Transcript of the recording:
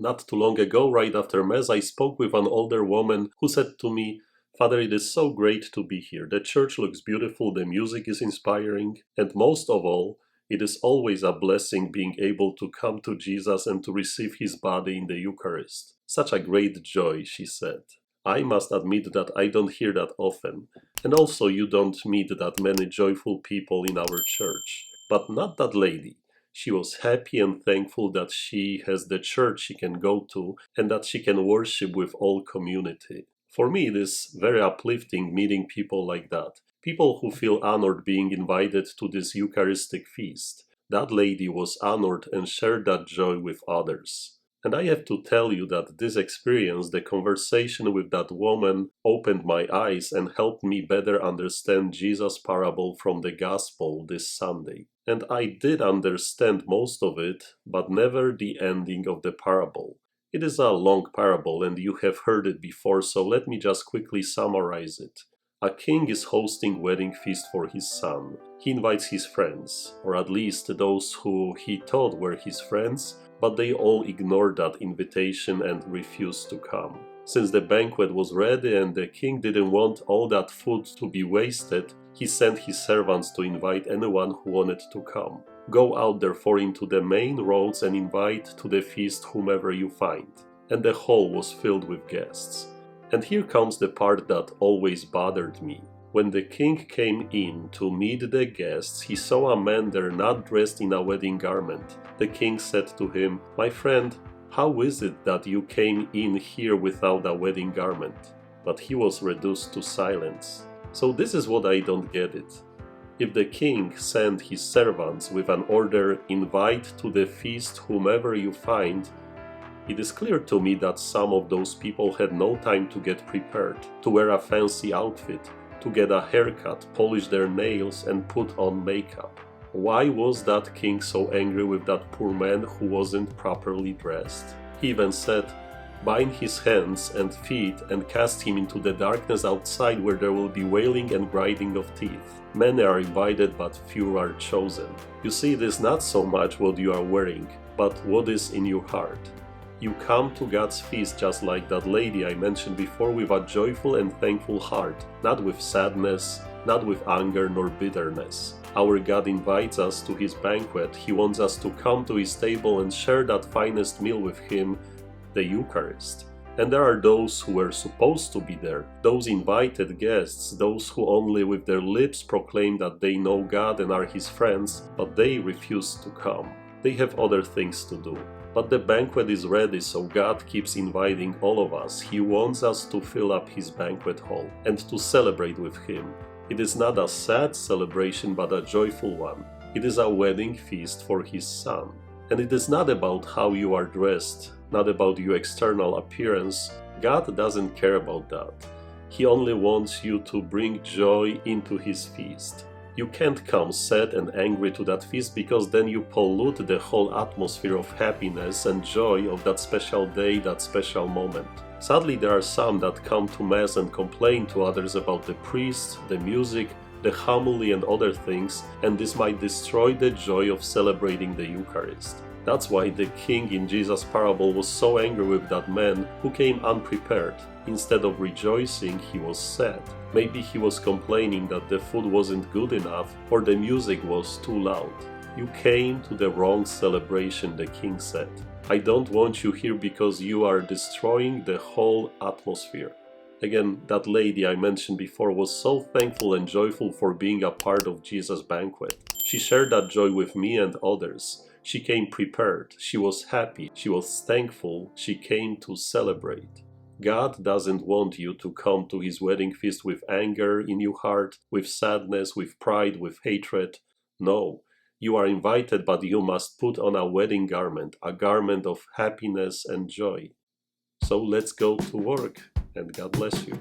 Not too long ago, right after Mass, I spoke with an older woman who said to me, "Father, it is so great to be here. The church looks beautiful, the music is inspiring, and most of all, it is always a blessing being able to come to Jesus and to receive his body in the Eucharist. Such a great joy," she said. I must admit that I don't hear that often, and also you don't meet that many joyful people in our church. But not that lady. She was happy and thankful that she has the church she can go to and that she can worship with all community. For me, it is very uplifting meeting people like that. People who feel honored being invited to this Eucharistic feast. That lady was honored and shared that joy with others. And I have to tell you that this experience, the conversation with that woman, opened my eyes and helped me better understand Jesus' parable from the Gospel this Sunday. And I did understand most of it, but never the ending of the parable. It is a long parable and you have heard it before, so let me just quickly summarize it. A king is hosting wedding feast for his son. He invites his friends, or at least those who he thought were his friends, but they all ignored that invitation and refused to come. Since the banquet was ready and the king didn't want all that food to be wasted, he sent his servants to invite anyone who wanted to come. "Go out therefore into the main roads and invite to the feast whomever you find." And the hall was filled with guests. And here comes the part that always bothered me. When the king came in to meet the guests, he saw a man there not dressed in a wedding garment. The king said to him, "My friend, how is it that you came in here without a wedding garment?" But he was reduced to silence. So this is what I don't get it. If the king sent his servants with an order, "Invite to the feast whomever you find," it is clear to me that some of those people had no time to get prepared, to wear a fancy outfit, to get a haircut, polish their nails, and put on makeup. Why was that king so angry with that poor man who wasn't properly dressed? He even said, "Bind his hands and feet and cast him into the darkness outside where there will be wailing and grinding of teeth. Many are invited, but few are chosen." You see, it is not so much what you are wearing, but what is in your heart. You come to God's feast just like that lady I mentioned before, with a joyful and thankful heart, not with sadness, not with anger nor bitterness. Our God invites us to his banquet. He wants us to come to his table and share that finest meal with him, the Eucharist. And there are those who were supposed to be there, those invited guests, those who only with their lips proclaim that they know God and are his friends, but they refuse to come. They have other things to do. But the banquet is ready, so God keeps inviting all of us. He wants us to fill up his banquet hall and to celebrate with him. It is not a sad celebration, but a joyful one. It is a wedding feast for his son. And it is not about how you are dressed, not about your external appearance. God doesn't care about that. He only wants you to bring joy into his feast. You can't come sad and angry to that feast, because then you pollute the whole atmosphere of happiness and joy of that special day, that special moment. Sadly, there are some that come to Mass and complain to others about the priest, the music, the homily and other things, and this might destroy the joy of celebrating the Eucharist. That's why the king in Jesus' parable was so angry with that man who came unprepared. Instead of rejoicing, he was sad. Maybe he was complaining that the food wasn't good enough or the music was too loud. "You came to the wrong celebration," the king said. "I don't want you here because you are destroying the whole atmosphere." Again, that lady I mentioned before was so thankful and joyful for being a part of Jesus' banquet. She shared that joy with me and others. She came prepared, she was happy, she was thankful, she came to celebrate. God doesn't want you to come to his wedding feast with anger in your heart, with sadness, with pride, with hatred. No, you are invited, but you must put on a wedding garment, a garment of happiness and joy. So let's go to work, and God bless you.